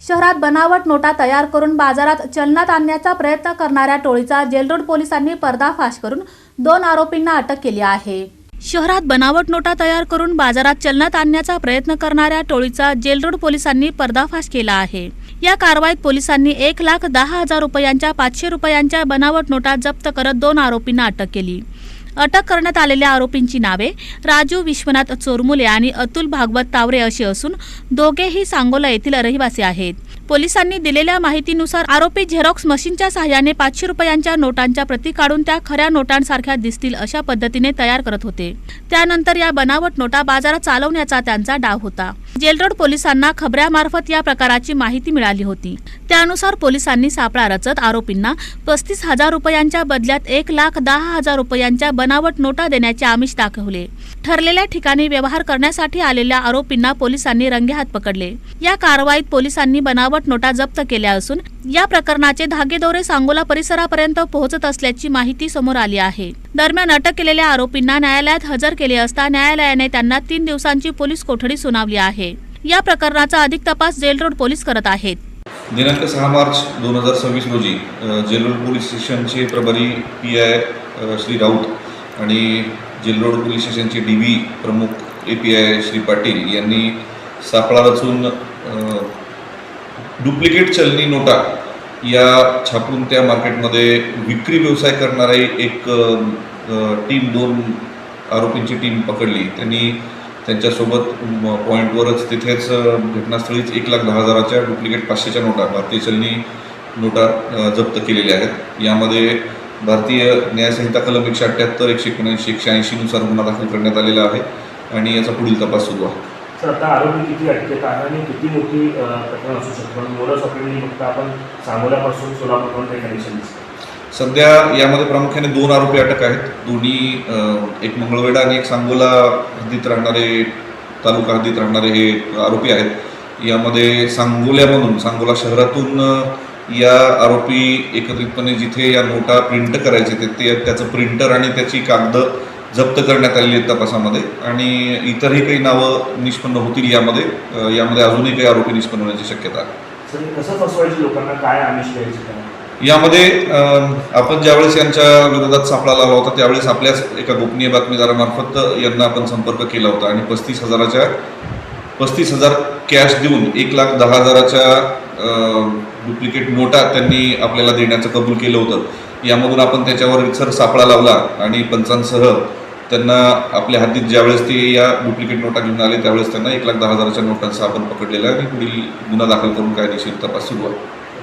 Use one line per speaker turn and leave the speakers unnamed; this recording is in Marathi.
शहरात बनावट नोटा तयार करून बाजारात चलनात आणण्याचा प्रयत्न करणाऱ्या टोळीचा जेलरोड पोलिसांनी पर्दाफाश करून 2 आरोपींना अटक केली आहे। शहरात बनावट नोटा तयार करून बाजारात चलनात आणण्याचा प्रयत्न करणाऱ्या टोळीचा जेलरोड पोलिसांनी पर्दाफाश केला आहे। या कारवाईत पोलिसांनी 1,10,000 रुपयांच्या 500 रुपयांच्या बनावट नोटा जप्त करत 2 आरोपींना अटक केली। अटक करण्यात आलेल्या आरोपींची नावे राजू विश्वनाथ चोरमुले आणि अतुल भागवत तावरे अशी असून दोघेही सांगोला येथील रहिवासी आहेत। पोलिसांनी दिलेल्या माहितीनुसार आरोपी झेरॉक्स मशीनच्या सहाय्याने 500 रुपयांच्या नोटांच्या प्रती काढून त्या खऱ्या नोटांसारख्या दिसतील अशा पद्धतीने तयार करत होते। त्यानंतर या बनावट नोटा बाजारात चालवण्याचा त्यांचा डाव होता। जेलरोड पोलिसांना खबऱ्यामार्फत या प्रकाराची माहिती मिळाली होती। त्यानुसार पोलिसांनी सापळा रचत आरोपींना 35,000 रुपयांच्या बदल्यात 1,10,000 रुपयांच्या बनावट नोटा देण्याचे आमिष दाखवले। ठरलेल्या ठिकाणी व्यवहार करण्यासाठी आलेल्या आरोपींना पोलिसांनी रंगेहात पकडले। या कारवाईत पोलिसांनी बनावट नोटा जप्त केल्या असून या प्रकरणाचे धागेदोरे सांगोला परिसरापर्यंत पोहोचत असल्याची माहिती समोर आली आहे। दरम्यान अटक केलेल्या आरोपींना न्यायालयात हजर केले असता न्यायालयाने त्यांना 3 दिवसांची पोलीस कोठडी सुनावली आहे। या प्रकरणाचा अधिक तपास जेलरोड पोलीस करत आहेत।
दिनांक 6 मार्च 2026 रोजी जेलरोड पोलीस स्टेशनचे प्रभारी PI श्री राऊत आणि जेलरोड पोलीस स्टेशनचे DB प्रमुख API श्री पाटील यांनी सापळा रचून डुप्लिकेट चलनी नोटा या छापून त्या मार्केटमध्ये विक्री व्यवसाय करणारी एक टीम 2 आरोपींची टीम पकडली। त्यांनी त्यांच्यासोबत पॉईंटवरच तिथेच घटनास्थळीच 1,10,000च्या डुप्लिकेट 500च्या नोटा भारतीय चलनी नोटा जप्त केलेल्या आहेत। यामध्ये भारतीय न्यायसंहिता कलम 178, 179, 180 नुसार गुन्हा दाखल करण्यात आलेला आहे आणि याचा पुढील तपास सुरू आहे।
सर, आता आरोपी किती अटकेत आहे आणि किती मोठी प्रकरण असू शकतो? पण मोरस ऑपरेटिंग फक्त आपण सांगोल्यापासून सोलापूरपर्यंत काही कनेक्शन दिसतं।
सध्या यामध्ये प्रामुख्याने 2 आरोपी अटक आहेत। दोन्ही एक मंगळवेढा आणि एक सांगोला हद्दीत राहणारे, तालुका हद्दीत राहणारे हे आरोपी आहेत। यामध्ये सांगोला शहरातून या आरोपी एकत्रितपणे जिथे या नोटा प्रिंट करायचे त्याचं प्रिंटर आणि त्याची कागद जप्त करण्यात आलेली आहेत तपासामध्ये आणि इतरही काही नावं निष्पन्न होतील। यामध्ये अजूनही काही आरोपी निष्पन्न होण्याची शक्यता आहे।
सर, कसं फसवायचं लोकांना, काय आमिष द्यायचं?
यामध्ये आपण ज्यावेळेस यांच्या विरोधात सापळा लावला होता त्यावेळेस आपल्याच एका गोपनीय बातमीदारामार्फत यांना आपण संपर्क केला होता आणि 35,000 कॅश देऊन 1,10,000च्या डुप्लिकेट नोटा त्यांनी आपल्याला देण्याचं कबूल केलं होतं। यामधून आपण त्याच्यावर रितसर सापळा लावला आणि पंचांसह त्यांना आपल्या हद्दीत ज्यावेळेस ते या डुप्लिकेट नोटा घेऊन आले त्यावेळेस त्यांना 1,10,000च्या नोटांचा आपण पकडलेला आहे आणि पुढील गुन्हा दाखल करून कायदेशीर तपास सुरू आहे।